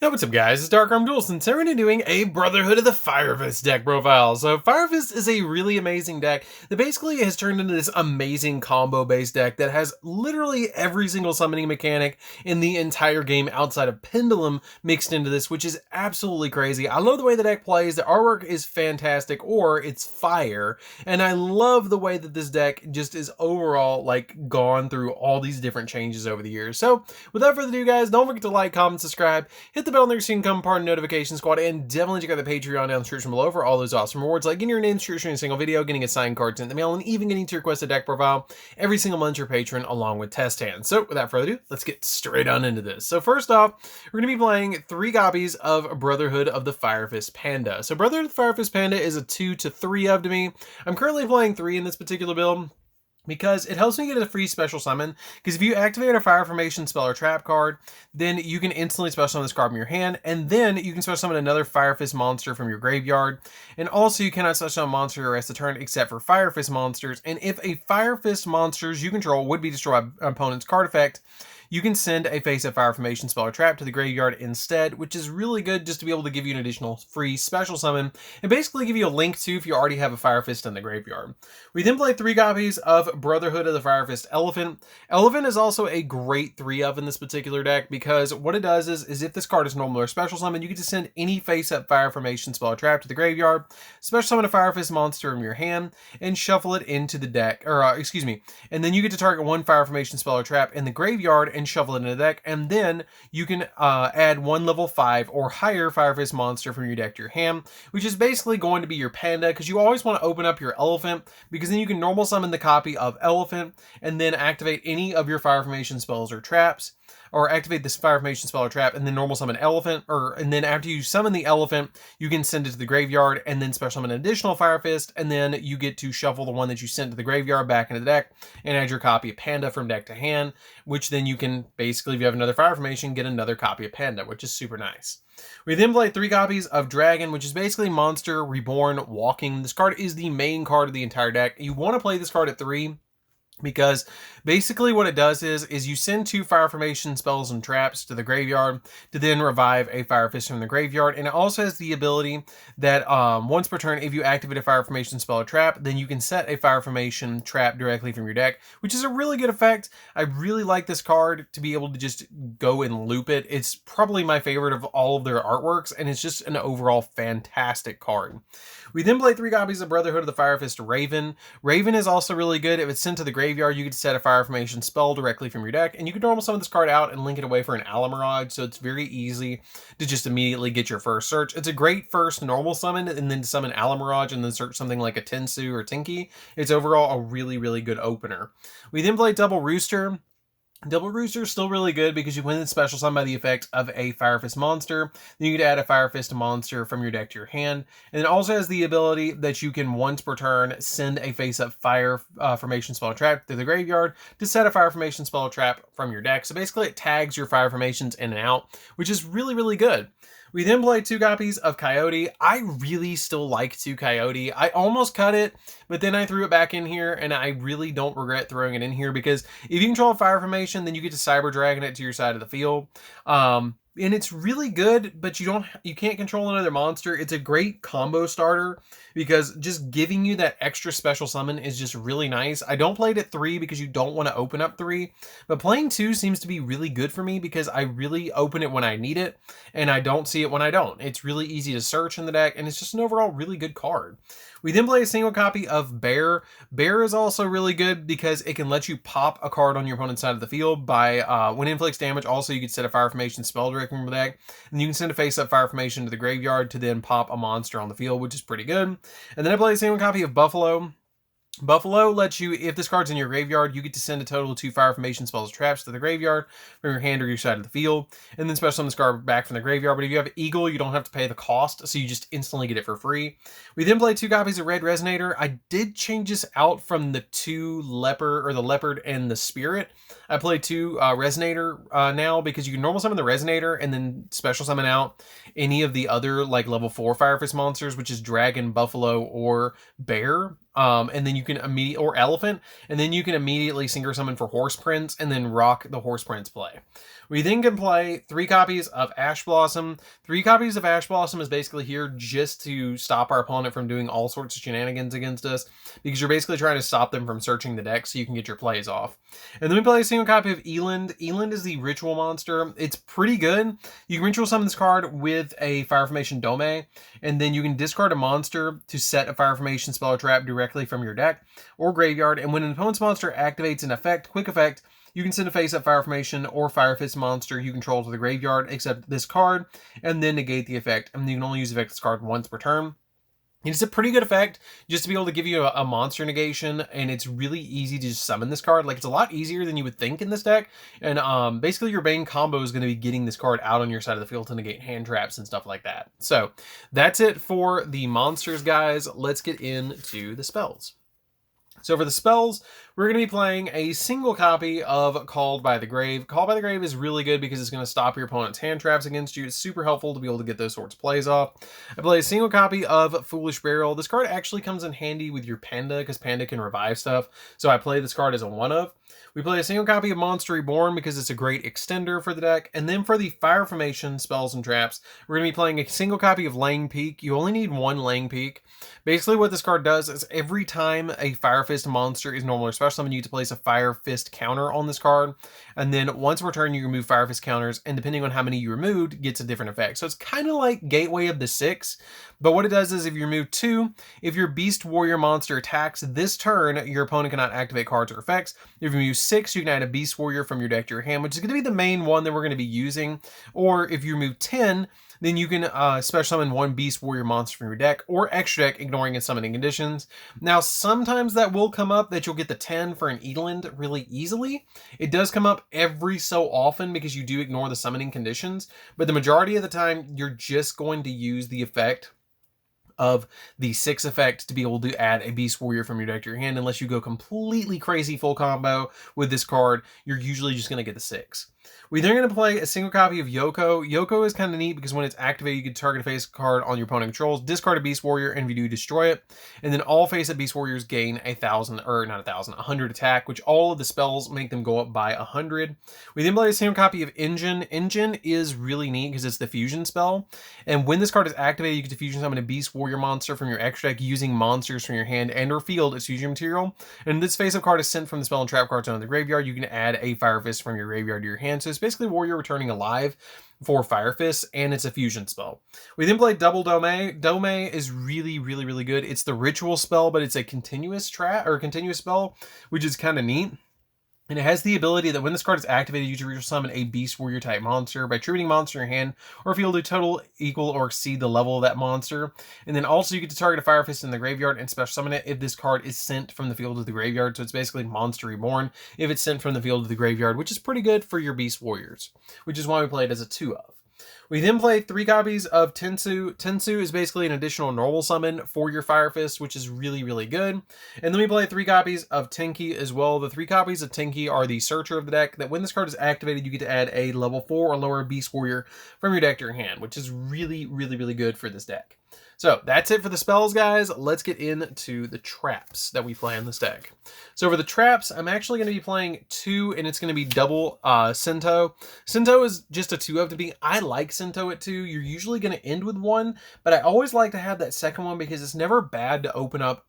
Yo, what's up guys, it's DarkArmedDuelist, and today we're going to be doing a Brotherhood of the Fire Fist deck profile. So Fire Fist is a really amazing deck that basically has turned into this amazing combo-based deck that has literally every single summoning mechanic in the entire game outside of Pendulum mixed into this, which is absolutely crazy. I love the way the deck plays, the artwork is fantastic, or it's fire, and I love the way that this deck just is overall like gone through all these different changes over the years. So without further ado guys, don't forget to like, comment, subscribe, hit the bell next so you can become part of the notification squad, and definitely check out the Patreon down in the description below for all those awesome rewards like getting your name searched in a single video, getting a signed card sent in the mail, and even getting to request a deck profile every single month your patron along with test hands. So without further ado, let's get straight on into this. So first off, we're going to be playing 3 copies of Brotherhood of the Fire Fist Panda. So Brotherhood of the Fire Fist Panda is a 2 to 3 of to me. I'm currently playing 3 in this particular build, because it helps me get a free special summon. Because if you activate a Fire Formation spell or trap card, then you can instantly special summon this card from your hand, and then you can special summon another Fire Fist monster from your graveyard. And also you cannot special summon a monster the rest of the turn except for Fire Fist monsters. And if a Fire Fist monsters you control would be destroyed by an opponent's card effect, you can send a face-up Fire Formation spell or trap to the graveyard instead, which is really good just to be able to give you an additional free special summon, and basically give you a link to if you already have a Fire Fist in the graveyard. We then play 3 copies of Brotherhood of the Fire Fist Elephant. Elephant is also a great 3 of in this particular deck, because what it does is if this card is normal or special summon, you get to send any face-up Fire Formation spell or trap to the graveyard, special summon a Fire Fist monster from your hand, and shuffle it into the deck, or and then you get to target 1 Fire Formation spell or trap in the graveyard and shuffle it into the deck, and then you can add 1 level 5 or higher Fire Fist monster from your deck to your hand, which is basically going to be your panda, because you always want to open up your elephant, because then you can normal summon the copy of elephant and then activate any of your Fire Formation spells or traps, or activate this Fire Formation spell or trap and then normal summon elephant, and then after you summon the elephant, you can send it to the graveyard and then special summon an additional Fire Fist, and then you get to shuffle the one that you sent to the graveyard back into the deck and add your copy of Panda from deck to hand, which then you can basically, if you have another Fire Formation, get another copy of Panda, which is super nice. We then play 3 copies of Dragon, which is basically Monster Reborn Walking. This card is the main card of the entire deck. You want to play this card at 3, because basically what it does is you send 2 Fire Formation spells and traps to the graveyard to then revive a Fire Fist from the graveyard, and it also has the ability that once per turn, if you activate a Fire Formation spell or trap, then you can set a Fire Formation trap directly from your deck, which is a really good effect. I really like this card to be able to just go and loop it. It's probably my favorite of all of their artworks, and it's just an overall fantastic card. We then play 3 copies of Brotherhood of the Fire Fist Raven. Raven is also really good. If it's sent to the graveyard, you get to set a Fire Formation spell directly from your deck, and you can normal summon this card out and link it away for an Alamirage, so it's very easy to just immediately get your first search. It's a great first normal summon, and then to summon Alamirage and then search something like a Tensu or Tinky. It's overall a really, really good opener. We then play Double Rooster. Double Rooster is still really good because you win the special summon by the effect of a Fire Fist monster. Then you can add a Fire Fist monster from your deck to your hand. And it also has the ability that you can once per turn send a face-up Fire Formation spell trap to the graveyard to set a Fire Formation spell trap from your deck. So basically it tags your Fire Formations in and out, which is really, really good. We then play 2 copies of Coyote. I really still like 2 Coyote. I almost cut it, but then I threw it back in here, and I really don't regret throwing it in here, because if you control a Fire Formation, then you get to Cyber Dragon it to your side of the field. And it's really good, but you can't control another monster. It's a great combo starter, because just giving you that extra special summon is just really nice. I don't play it at 3 because you don't want to open up 3, but playing 2 seems to be really good for me, because I really open it when I need it, and I don't see it when I don't. It's really easy to search in the deck, and it's just an overall really good card. We then play a single copy of Bear. Bear is also really good because it can let you pop a card on your opponent's side of the field by when it inflicts damage. Also, you can set a Fire Formation spell directly from the deck, and you can send a face-up Fire Formation to the graveyard to then pop a monster on the field, which is pretty good. And then I play a single copy of Buffalo. Buffalo lets you, if this card's in your graveyard, you get to send a total of 2 Fire Formation spells traps to the graveyard from your hand or your side of the field, and then special summon this card back from the graveyard. But if you have Eagle, you don't have to pay the cost, so you just instantly get it for free. We then play 2 copies of Red Resonator. I did change this out from the 2 Leopard, or the Leopard and the Spirit. I play 2 Resonator now, because you can normal summon the Resonator and then special summon out any of the other like level 4 Fire Fist monsters, which is Dragon, Buffalo, or Bear. and then you can or Elephant, and then you can immediately Synchro Summon for Horse Prince, and then rock the Horse Prince play. We then can play 3 copies of Ash Blossom. 3 copies of Ash Blossom is basically here just to stop our opponent from doing all sorts of shenanigans against us, because you're basically trying to stop them from searching the deck so you can get your plays off. And then we play a single copy of Eland. Eland is the ritual monster. It's pretty good. You can ritual summon this card with a Fire Formation Dome, and then you can discard a monster to set a Fire Formation spell or trap directly from your deck or graveyard, and when an opponent's monster activates an effect, quick effect, you can send a face-up Fire Formation or Fire Fist monster you control to the graveyard, except this card, and then negate the effect. And you can only use the effect this card once per turn. It's a pretty good effect just to be able to give you a monster negation, and it's really easy to just summon this card. Like, it's a lot easier than you would think in this deck, and basically your main combo is going to be getting this card out on your side of the field to negate hand traps and stuff like that. So that's it for the monsters, guys. Let's get into the spells. So for the spells, we're going to be playing a single copy of Called by the Grave. Called by the Grave is really good because it's going to stop your opponent's hand traps against you. It's super helpful to be able to get those sorts of plays off. I play a single copy of Foolish Burial. This card actually comes in handy with your Panda because Panda can revive stuff. So I play this card as a one-of. We play a single copy of Monster Reborn because it's a great extender for the deck. And then for the Fire Formation spells and traps, we're going to be playing a single copy of Laying Peak. You only need 1 Laying Peak. Basically what this card does is every time a Fire Fist monster is normal or special summon, you get to place a Fire Fist counter on this card. And then once per turn, you remove Fire Fist counters, and depending on how many you removed, gets a different effect. So it's kind of like Gateway of the Six. But what it does is if you remove 2, if your Beast Warrior monster attacks this turn, your opponent cannot activate cards or effects. If you remove 6, you can add a Beast Warrior from your deck to your hand, which is going to be the main one that we're going to be using. Or if you remove 10, then you can special summon 1 Beast Warrior monster from your deck or extra deck, ignoring its summoning conditions. Now, sometimes that will come up that you'll get the 10 for an Eland really easily. It does come up every so often because you do ignore the summoning conditions, but the majority of the time, you're just going to use the effect of the 6 effect to be able to add a Beast Warrior from your deck to your hand. Unless you go completely crazy full combo with this card, you're usually just going to get the 6. We're then going to play a single copy of Yugioh. Yugioh is kind of neat because when it's activated, you can target a face card on your opponent controls, discard a Beast Warrior, and if you do, destroy it. And then all face-up Beast Warriors gain 100 attack, which all of the spells make them go up by 100. We then play a single copy of Engine. Engine is really neat because it's the fusion spell. And when this card is activated, you get to fusion summon a Beast Warrior monster from your extra deck using monsters from your hand and or field as fusion material. And this face-up card is sent from the spell and trap card zone of the graveyard. You can add a Fire Fist from your graveyard to your hand. So it's basically Warrior returning alive for Fire Fist, and it's a fusion spell. We then play Double Dome. Dome is really good. It's the ritual spell, but it's a continuous spell, which is kind of neat. And it has the ability that when this card is activated, you can summon a Beast Warrior type monster by attributing monster in your hand or field to total equal or exceed the level of that monster. And then also you get to target a Fire Fist in the graveyard and special summon it if this card is sent from the field to the graveyard. So it's basically Monster Reborn if it's sent from the field to the graveyard, which is pretty good for your Beast Warriors, which is why we play it as a 2-of. We then play 3 copies of Tensu. Tensu is basically an additional normal summon for your Fire Fist, which is really good. And then we play 3 copies of Tenki as well. The 3 copies of Tenki are the Searcher of the deck, that when this card is activated, you get to add a level 4 or lower Beast Warrior from your deck to your hand, which is really good for this deck. So that's it for the spells, guys. Let's get into the traps that we play in this deck. So for the traps, I'm actually going to be playing 2, and it's going to be double Sento. Sento is just a 2-of to be. I like Sento at 2. You're usually going to end with 1, but I always like to have that second one because it's never bad to open up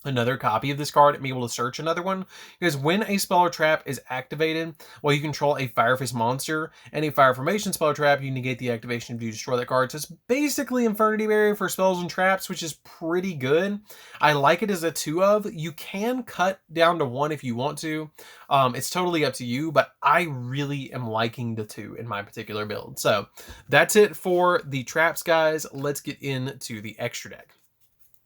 another copy of this card and be able to search another one, because when a spell or trap is activated while you control a Fire Fist monster and a Fire Formation spell or trap, you negate the activation if you destroy that card. So it's basically Infernity Barrier for spells and traps, which is pretty good. I like it as a 2-of. You can cut down to 1 if you want to. It's totally up to you, but I really am liking the 2 in my particular build. So that's it for the traps, guys. Let's get into the extra deck.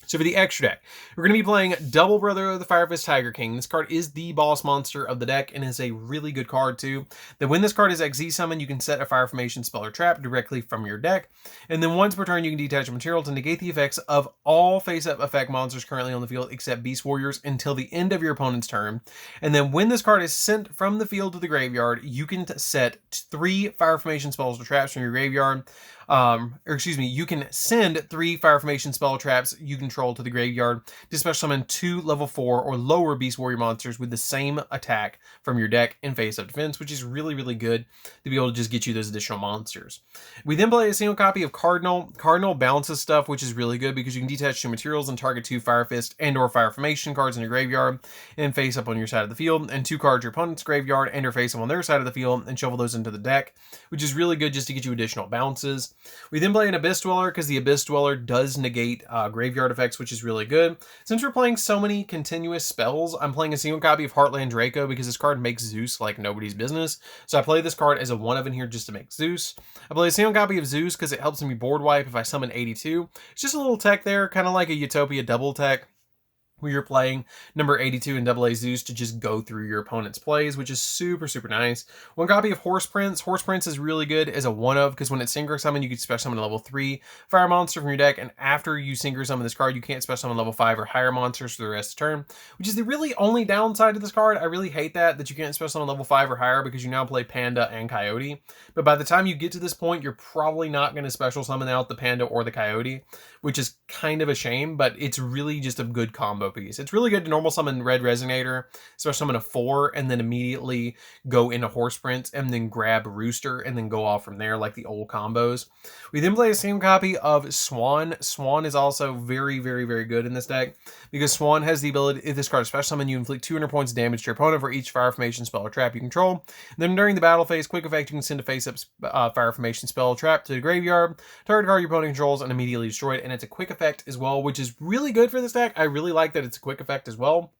So for the extra deck, we're going to be playing Double Brotherhood of the Fire Fist Tiger King. This card is the boss monster of the deck and is a really good card too. Then when this card is XZ summoned, you can set a Fire Formation spell or trap directly from your deck. And then once per turn, you can detach a material to negate the effects of all face-up effect monsters currently on the field except Beast Warriors until the end of your opponent's turn. And then when this card is sent from the field to the graveyard, you can set 3 Fire Formation spells or traps from your graveyard. or excuse me, you can send 3 Fire Formation spell traps you control to the graveyard to special summon 2 level 4 or lower Beast Warrior monsters with the same attack from your deck in face-up defense, which is really, really good to be able to just get you those additional monsters. We then play a single copy of Cardinal. Cardinal bounces stuff, which is really good because you can detach 2 materials and target 2 Fire Fist and or Fire Formation cards in your graveyard and face up on your side of the field, and 2 cards your opponent's graveyard and or face up on their side of the field and shuffle those into the deck, which is really good just to get you additional bounces. We then play an Abyss Dweller because the Abyss Dweller does negate graveyard effects, which is really good. Since we're playing so many continuous spells, I'm playing a single copy of Heartland Draco because this card makes Zeus like nobody's business. So I play this card as a 1-of in here just to make Zeus. I play a single copy of Zeus because it helps me board wipe if I summon 82. It's just a little tech there, kind of like a Utopia double tech, where you're playing number 82 and AA Zeus to just go through your opponent's plays, which is super, super nice. 1 copy of Horse Prince. Horse Prince is really good as a 1-of because when it's synchro summon, you can special summon a level 3 fire monster from your deck, and after you synchro summon this card, you can't special summon level 5 or higher monsters for the rest of the turn, which is the really only downside to this card. I really hate that you can't special summon level 5 or higher because you now play Panda and Coyote. But by the time you get to this point, you're probably not going to special summon out the Panda or the Coyote, which is kind of a shame, but it's really just a good combo piece. It's really good to normal summon Red Resonator, special summon a 4, and then immediately go into Horse Prince, and then grab Rooster, and then go off from there like the old combos. We then play a single copy of Swan. Swan is also very, very, very good in this deck, because Swan has the ability, if this card is special summon, you inflict 200 points of damage to your opponent for each Fire Formation spell or trap you control. And then during the battle phase, quick effect, you can send a face-up Fire Formation spell or trap to the graveyard, target card your opponent controls, and immediately destroy it. And it's a quick effect as well, which is really good for this deck. I really like that it's a quick effect as well.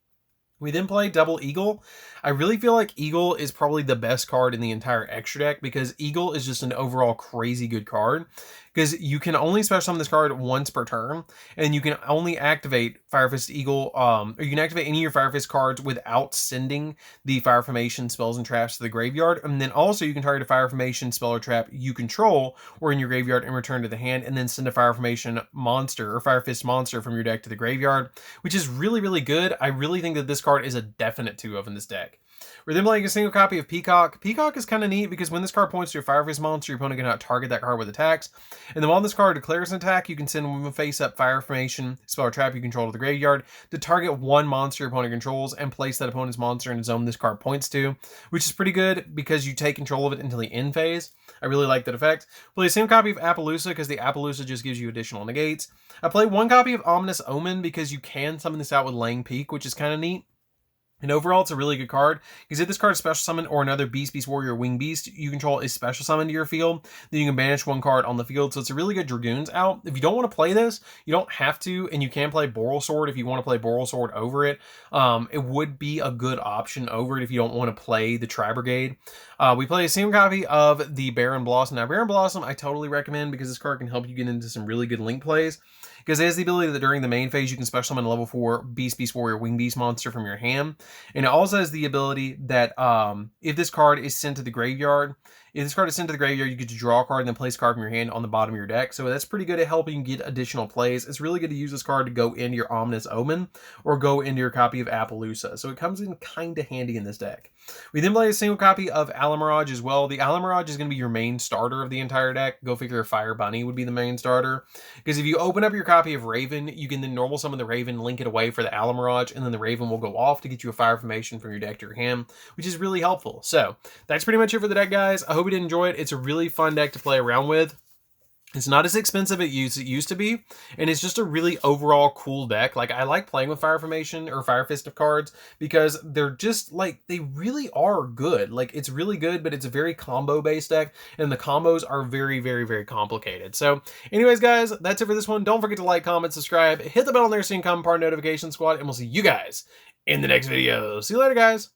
We then play Double Eagle. I really feel like Eagle is probably the best card in the entire extra deck because Eagle is just an overall crazy good card. Because you can only special summon this card once per turn, and you can only activate Fire Fist Eagle, or you can activate any of your Fire Fist cards without sending the Fire Formation spells and traps to the graveyard. And then also you can target a Fire Formation spell or trap you control or in your graveyard and return to the hand, and then send a Fire Formation monster or Fire Fist monster from your deck to the graveyard, which is really, really good. I really think that this card is a definite 2-of in this deck. We're then playing a single copy of Peacock. Peacock is kind of neat because when this card points to your Fire Fist monster, your opponent can target that card with attacks. And then while this card declares an attack, you can send one face-up Fire Formation spell or trap you control to the graveyard to target 1 monster your opponent controls and place that opponent's monster in a zone this card points to, which is pretty good because you take control of it until the end phase. I really like that effect. Play a single copy of Appaloosa because the Appaloosa just gives you additional negates. I play 1 copy of Ominous Omen because you can summon this out with Lang Peak, which is kind of neat. And overall, it's a really good card, because if this card is special summon or another Beast Warrior, Wing Beast you control is special summoned to your field, then you can banish 1 card on the field, so it's a really good Dragoons out. If you don't want to play this, you don't have to, and you can play Boral Sword if you want to play Boral Sword over it. It would be a good option over it if you don't want to play the Tri-Brigade. We play a single copy of the Baron Blossom. Now, Baron Blossom I totally recommend because this card can help you get into some really good link plays, because it has the ability that during the main phase you can special summon a level 4 Beast Warrior Wing Beast monster from your hand. And it also has the ability that if this card is sent to the graveyard, you get to draw a card and then place a card from your hand on the bottom of your deck. So that's pretty good at helping you get additional plays. It's really good to use this card to go into your Ominous Omen or go into your copy of Appaloosa. So it comes in kind of handy in this deck. We then play a single copy of Alamirage as well. The Alamirage is going to be your main starter of the entire deck. Go figure, Fire Bunny would be the main starter. Because if you open up your copy of Raven, you can then normal summon the Raven, link it away for the Alamirage, and then the Raven will go off to get you a Fire Formation from your deck to your hand, which is really helpful. So that's pretty much it for the deck, guys. I hope you did enjoy it. It's a really fun deck to play around with. It's not as expensive as it used to be, and it's just a really overall cool deck. Like, I like playing with Fire Formation or Fire Fist of cards because they're just, like, they really are good. Like, it's really good, but it's a very combo-based deck, and the combos are very, very, very complicated. So, anyways, guys, that's it for this one. Don't forget to like, comment, subscribe, hit the bell on there so you can become part of Notification Squad, and we'll see you guys in the next video. See you later, guys.